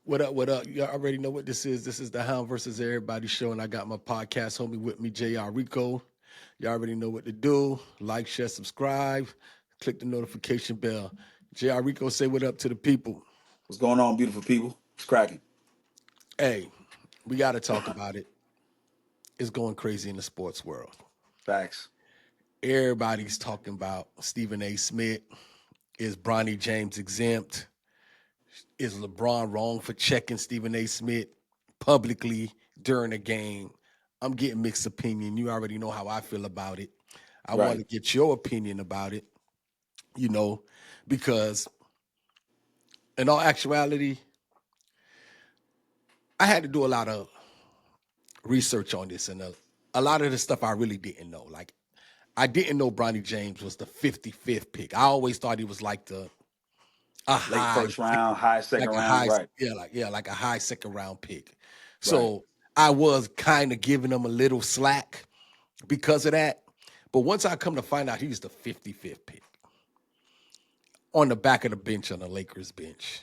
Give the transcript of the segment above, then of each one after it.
What up? What up? You already know what this is. This is the Hound versus Everybody show, and I got my podcast homie with me, JR Rico. You already know what to do. Like, share, subscribe, click the notification bell. JR Rico, say what up to the people. What's going on, beautiful people? It's cracking. Hey, we got to talk about it. It's going crazy in the sports world. Facts. Everybody's talking about Stephen A. Smith. Is Bronny James exempt? Is LeBron wrong for checking Stephen A. Smith publicly during a game? I'm getting mixed opinion. You already know how I feel about it. I want Right. to get your opinion about it, you know, because in all actuality, I had to do a lot of research on this, and a lot of the stuff I really didn't know. Like, I didn't know Bronny James was the 55th pick. I always thought he was like a Late high first round, second, high second like a round. high, Right. like a high second round pick. Right. So I was kind of giving him a little slack because of that. But once I come to find out he's the 55th pick on the back of the bench on the Lakers bench,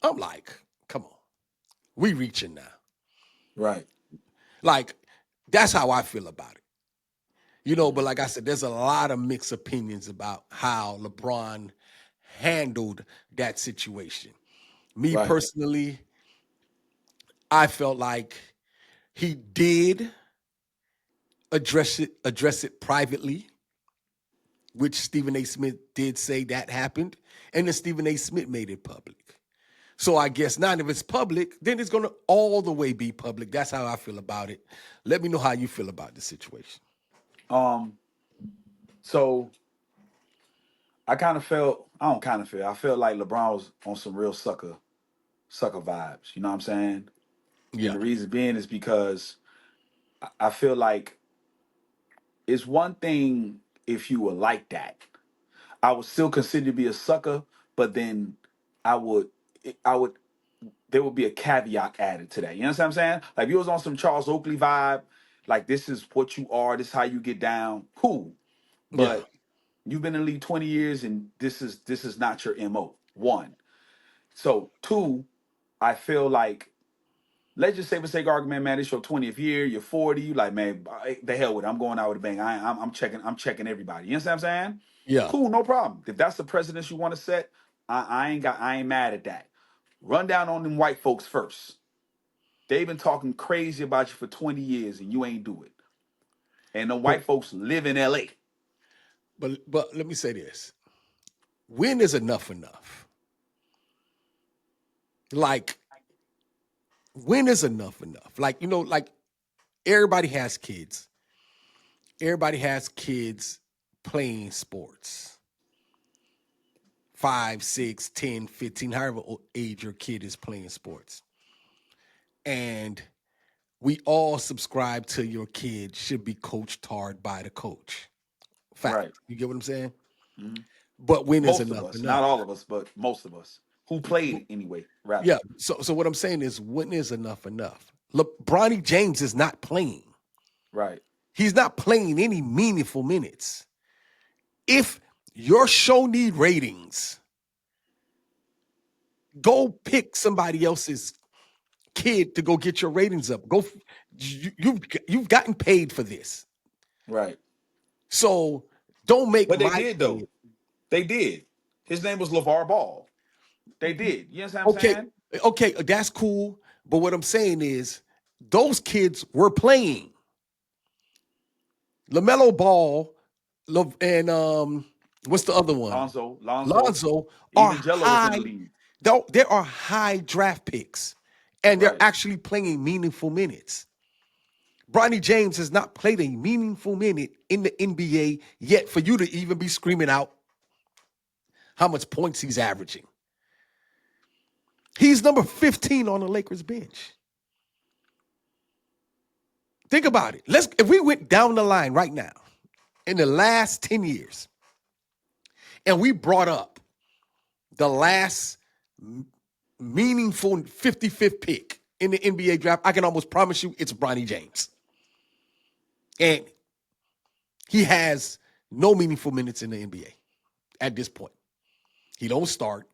I'm like, come on, we reaching now. Right. Like, that's how I feel about it. But Mhm. like I said, there's a lot of mixed opinions about how LeBron handled that situation. Me Right. personally, I felt like he did address it privately, which Stephen A. Smith did say that happened, and then Stephen A. Smith made it public. So I guess now if it's public, then it's gonna all the way be public. That's how I feel about it. Let me know how you feel about the situation. Um. So I kind of felt. I don't kind of feel. I felt like LeBron was on some real sucker vibes. You know what I'm saying? And Yeah, the reason being is because I feel like it's one thing if you were like that. I would still consider you to be a sucker, but then I would. I would there would be a caveat added to that. You know what I'm saying? Like if you was on some Charles Oakley vibe, like this is what you are, this is how you get down, cool. yeah. But you've been in the league 20 years and this is not your MO. One. So two, I feel like let's just say for sake of argument, man, it's your 20th year, you're 40, you like, man, the hell with it. I'm going out with a bang. I'm checking everybody. You know what I'm saying? Yeah. Cool, no problem. If that's the precedence you want to set, I ain't mad at that. Run down on them white folks first. They've been talking crazy about you for 20 years and you ain't do it. And the But white folks live in LA. but let me say this. When is enough enough? Like, when is enough enough? Like, like everybody has kids. Everybody has kids playing sports. 5, 6, 10, 15, however age your kid is playing sports. And we all subscribe to your kid should be coached hard by the coach. Fact. Right. You get what I'm saying? Mhm. But when is Most of enough us, not enough? all of us, but most of us who played anyway, rather. Yeah. So what I'm saying is when is enough enough? Look, Bronny James is not playing. Right. He's not playing any meaningful minutes. If your show need ratings, go pick somebody else's kid to go get your ratings up. You've gotten paid for this. Right. So don't make But they my did kid. though. They did. His name was LeVar Ball. They did. You understand what I'm Okay, saying? okay, that's cool. But what I'm saying is those kids were playing. LaMelo Ball and what's the other one? Lonzo. Lonzo are Even Jello was in the high. league. There are high draft picks, and they're Right. actually playing meaningful minutes. Bronny James has not played a meaningful minute in the NBA yet for you to even be screaming out how much points he's averaging. He's number 15 on the Lakers bench. Think about it. If we went down the line right now in the last 10 years and we brought up the last meaningful 55th pick in the NBA draft, I can almost promise you it's Bronny James. And he has no meaningful minutes in the NBA at this point. He don't start.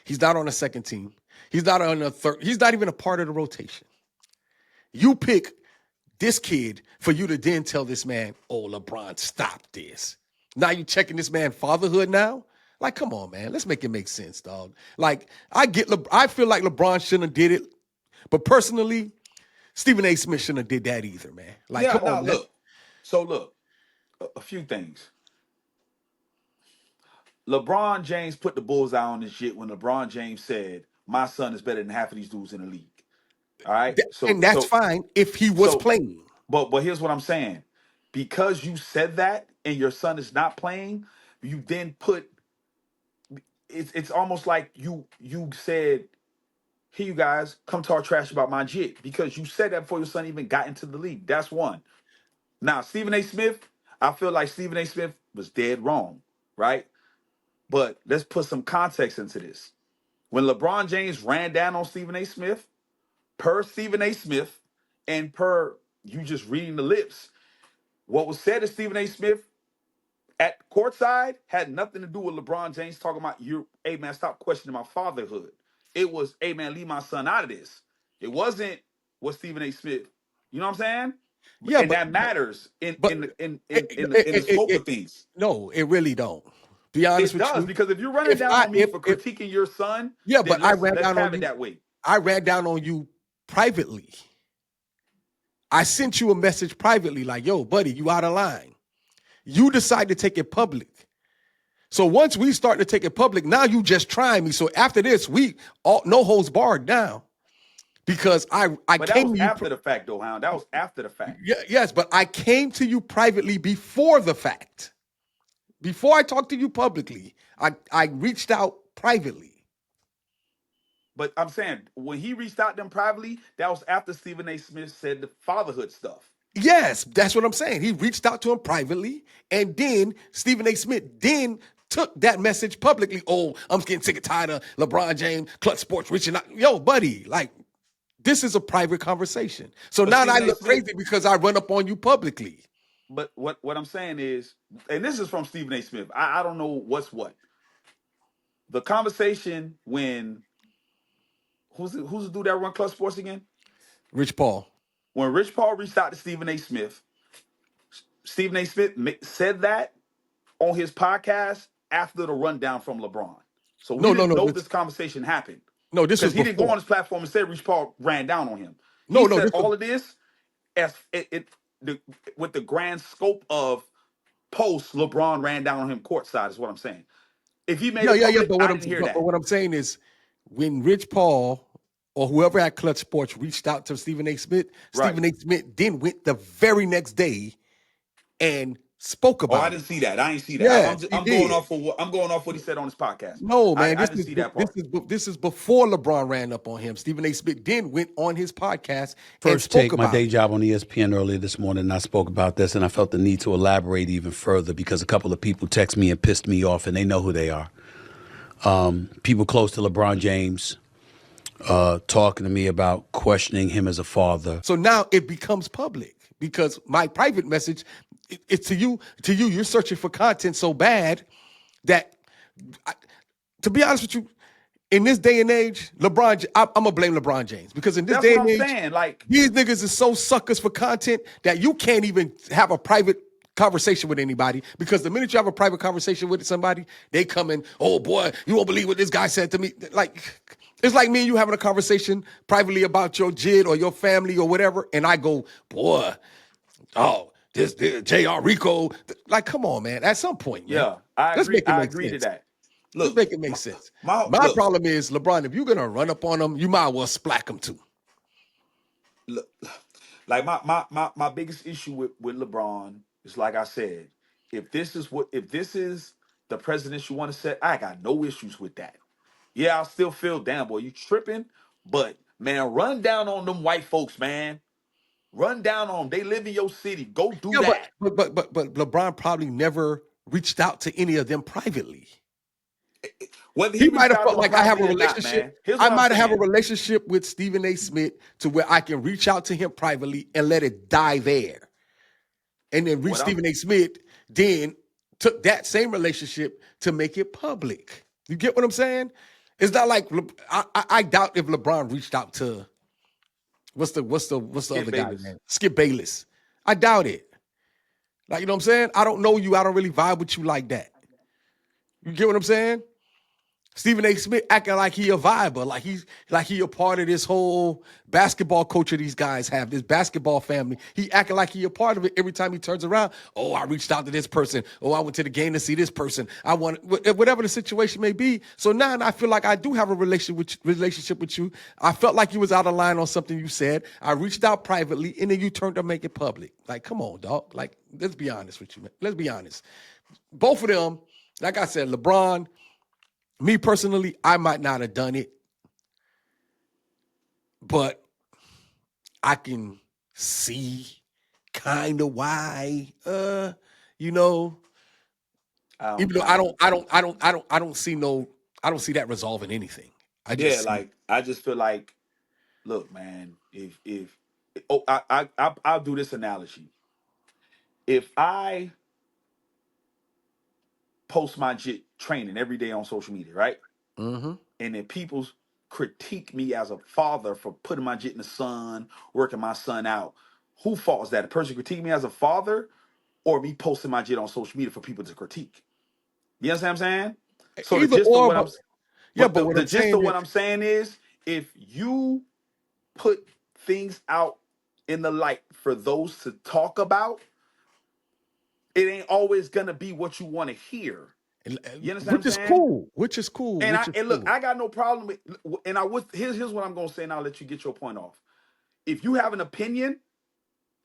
He's not on a second team. He's not on a third. He's not even a part of the rotation. You pick this kid for you to then tell this man, oh, LeBron, stop this. Now you checking this man fatherhood now? Like, come on, man. Let's make it make sense, dog. Like, I feel like LeBron shouldn't have did it. But personally, Stephen A. Smith shouldn't have did that either, man. Like, Yeah, come now on, man. look. So look, a few things. LeBron James put the bullseye on this shit when LeBron James said, "My son is better than half of these dudes in the league." All right. So And that's so fine if he was so, playing. but here's what I'm saying. Because you said that and your son is not playing, you then put it's almost like you said, "Here, you guys, come talk trash about my jit," because you said that before your son even got into the league. That's one. Now, Stephen A. Smith, I feel like Stephen A. Smith was dead wrong, right? But let's put some context into this. When LeBron James ran down on Stephen A. Smith, per Stephen A. Smith, and per you just reading the lips, what was said to Stephen A. Smith at courtside had nothing to do with LeBron James talking about you, hey man, stop questioning my fatherhood. It was, hey man, leave my son out of this. It wasn't what Stephen A. Smith, you know what I'm saying? Yeah, And that matters in but in the in it, in in the, it, in the it, it, scope it of things. no, it really don't. Be honest It with does you. because if you're running If down I on me for if critiquing your son, Yeah, then but I ran let's down on have it you. that way. I ran down on you privately. I sent you a message privately, like, yo, buddy, you out of line. You decide to take it public. So once we start to take it public, now you just trying me. So after this, we all no holds barred now. Because I But that came was to you. after the fact, though, Hound. That was after the fact. Yes, but I came to you privately before the fact. Before I talked to you publicly, I reached out privately. But I'm saying when he reached out to them privately, that was after Stephen A. Smith said the fatherhood stuff. Yes, that's what I'm saying. He reached out to him privately, and then Stephen A. Smith then took that message publicly. Oh, I'm getting sick and tired of LeBron James, Clutch Sports reaching out. Yo, buddy, like, this is a private conversation. So But now I Stephen A. look Smith, crazy because I run up on you publicly. but what I'm saying is, and this is from Stephen A. Smith. I don't know what's what. The conversation when who's the dude that run Clutch Sports again? Rich Paul. When Rich Paul reached out to Stephen A. Smith, Stephen A. Smith said that on his podcast after the rundown from LeBron. So we No, no, didn't no. know this conversation happened No, this because was he didn't go before. on his platform and say Rich Paul ran down on him. He No, no, said this was all of this as the, with the grand scope of post LeBron ran down on him courtside is what I'm saying. If he made yeah, it yeah, yeah. public, I didn't hear But that. what I'm saying is, when Rich Paul or whoever at Clutch Sports reached out to Stephen A. Smith, Right. Stephen A. Smith then went the very next day and spoke Oh, I about it. didn't see that. I ain't see that. Yes, he I'm going did. off for what I'm going off what he said on his podcast. No, man, I didn't see that this part. is this is before LeBron ran up on him. Stephen A. Smith then went on his podcast and First spoke take, my about day it. job on ESPN earlier this morning, and I spoke about this, and I felt the need to elaborate even further because a couple of people text me and pissed me off, and they know who they are. People close to LeBron James talking to me about questioning him as a father. So now it becomes public because my private message, it's to you. To you, you're searching for content so bad that, to be honest with you, in this day and age, I'm gonna blame LeBron James because in this That's day what and I'm age, saying. Like, these niggas is so suckers for content that you can't even have a private conversation with anybody because the minute you have a private conversation with somebody, they come in, oh boy, you won't believe what this guy said to me. Like, it's like me and you having a conversation privately about your jid or your family or whatever, and I go, boy, oh, this J.R. Rico. Like, come on, man. At some point, man. yeah, I Let's agree. make it I make agree to sense. that. Let's Look, make it make sense. my My look, problem is, LeBron, if you're gonna run up on them, you might as well splack them too. look like my biggest issue with LeBron is like I said, if this is the president you want to set, I got no issues with that. Yeah, I still feel damn boy, you tripping, but man, run down on them white folks, man. Run down on them. They live in your city. Go do Yeah, but that. but but but but LeBron probably never reached out to any of them privately. Whether he He might reached have out to felt them like I have a privately or not, relationship. man. Here's I what I'm might have a saying. relationship with Stephen A. Smith to where I can reach out to him privately and let it die there. And then reach What I'm Stephen A. Smith, then took that same relationship to make it public. You get what I'm saying? It's not like I doubt if LeBron reached out to what's the Skip other guy's Bayless. name? Skip Bayless. I doubt it. Like, you know what I'm saying? I don't know you. I don't really vibe with you like that. You get what I'm saying? Stephen A. Smith acting like he a viber, like he a part of this whole basketball culture these guys have, this basketball family. He acting like he a part of it every time he turns around. Oh, I reached out to this person. Oh, I went to the game to see this person. I want whatever the situation may be. So now I feel like I do have a relationship with you. I felt like you was out of line on something you said. I reached out privately, and then you turned to make it public. Like, come on, dog. Like, let's be honest with you, man. Let's be honest. Both of them, like I said, LeBron. Me personally, I might not have done it, but I can see kind of why. You know, even though I don't. I don't see no, I don't see that resolving anything. I Yeah, just see, like I just feel like, look, man, if oh, I'll do this analogy. If I post my jit training every day on social media, right? mm-hmm. And then people critique me as a father for putting my jit in the sun, working my son out. Who fault is that? The person critique me as a father, or me posting my jit on social media for people to critique? You understand what I'm saying? So the Either gist of or, what I'm, but yeah, but but what the I'm gist of saying what is, I'm saying is, if you put things out in the light for those to talk about, it ain't always gonna be what you want to hear. You understand which what is I'm saying? cool, which is cool, And which I is and look, cool. I got no problem with. And I would here's what I'm gonna say, and I'll let you get your point off. If you have an opinion,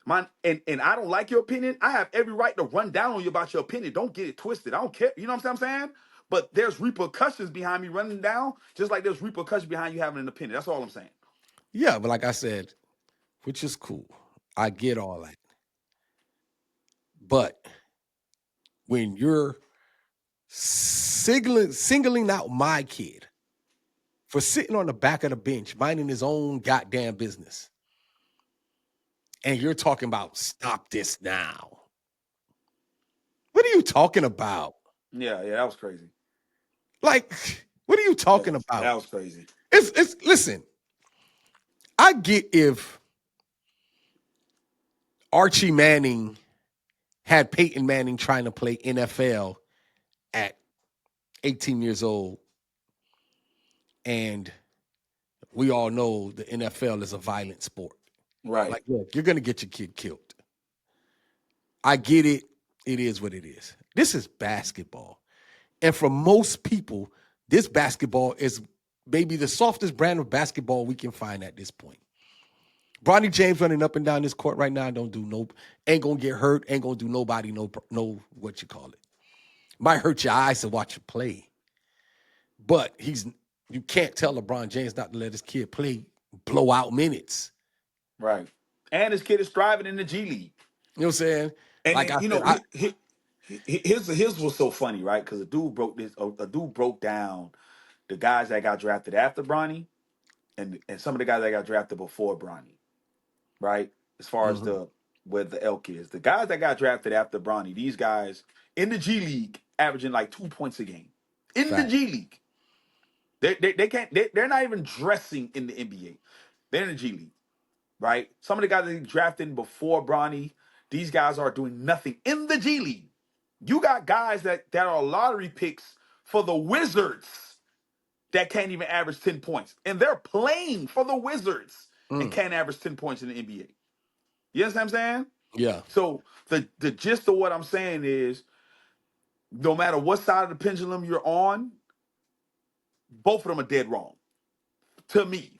and I don't like your opinion, I have every right to run down on you about your opinion. Don't get it twisted. I don't care. You know what I'm saying? But there's repercussions behind me running down, just like there's repercussions behind you having an opinion. That's all I'm saying. Yeah, but like I said, which is cool. I get all that, but when you're singling out my kid for sitting on the back of the bench, minding his own goddamn business. And you're talking about stop this now. What are you talking about? Yeah, yeah, that was crazy. Like, what are you Yeah, talking about? that was crazy. It's listen, I get if Archie Manning had Peyton Manning trying to play NFL at 18 years old, and we all know the NFL is a violent sport. Right, Like, look, you're gonna get your kid killed. I get it. It is what it is. This is basketball. And for most people, this basketball is maybe the softest brand of basketball we can find at this point. Bronny James running up and down this court right now don't do no, ain't gonna get hurt, ain't gonna do nobody no what you call it. Might hurt your eyes to watch you play, but you can't tell LeBron James not to let his kid play blowout minutes. right. And this kid is thriving in the G League. You know what I'm saying? And Like then I you said, know, his was so funny, right? Because a dude broke down the guys that got drafted after Bronny and some of the guys that got drafted before Bronny, right? As far as mhm, the where the elk is, the guys that got drafted after Bronny, these guys in the G League averaging like 2 points a game in the fact. G League. They can't they're not even dressing in the NBA. They're in the G League, right? Some of the guys that they drafted before Bronny, these guys are doing nothing in the G League. You got guys that are lottery picks for the Wizards that can't even average 10 points. And they're playing for the Wizards and Mm, can't average 10 points in the NBA. You understand what I'm saying? yeah, So the gist of what I'm saying is no matter what side of the pendulum you're on, both of them are dead wrong. To me.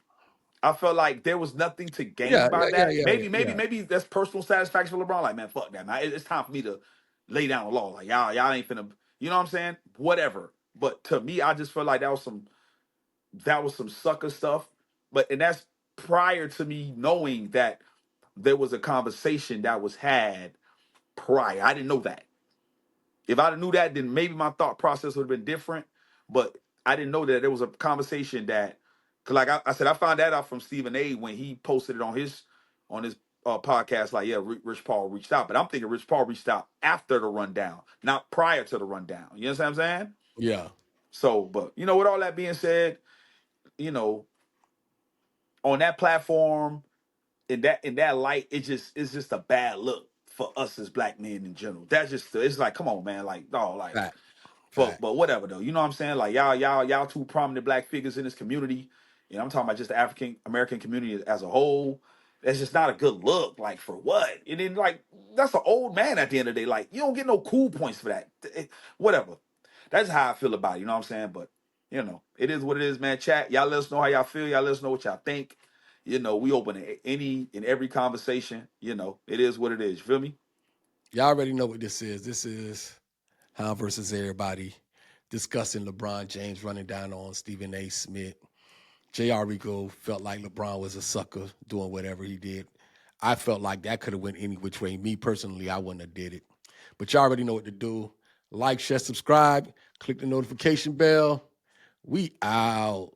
I felt like there was nothing to gain yeah, by yeah, yeah, that. yeah, yeah. Maybe that's personal satisfaction for LeBron. Like, man, fuck that, man. It's time for me to lay down the law. Like, y'all ain't finna, you know what I'm saying? Whatever. But to me, I just felt like that was some sucker stuff. And that's prior to me knowing that there was a conversation that was had prior. I didn't know that. If I'd have knew that, then maybe my thought process would have been different. But I didn't know that there was a conversation that, cause like I said, I found that out from Stephen A. when he posted it on his podcast. Like, yeah, Rich Paul reached out, but I'm thinking Rich Paul reached out after the rundown, not prior to the rundown. You understand what I'm saying? Yeah. So, but with all that being said, you know, on that platform, in that light, it's just a bad look for us as black men in general. That's just it's like, come on, man, like no, like Fact. Fact. but whatever though. You know what I'm saying? Like y'all two prominent black figures in this community. I'm talking about just the African American community as a whole. That's just not a good look. Like for what? And then like that's an old man at the end of the day. Like you don't get no cool points for that. Whatever. That's how I feel about it. You know what I'm saying? But it is what it is, man. Chat. Y'all let us know how y'all feel. Y'all let us know what y'all think. We open any and every conversation. It is what it is. You feel me? Y'all already know what this is. This is Hound versus everybody discussing LeBron James running down on Stephen A. Smith. J.R. Rico felt like LeBron was a sucker doing whatever he did. I felt like that could have went any which way. Me personally, I wouldn't have did it. But y'all already know what to do. Like, share, subscribe, click the notification bell. We out.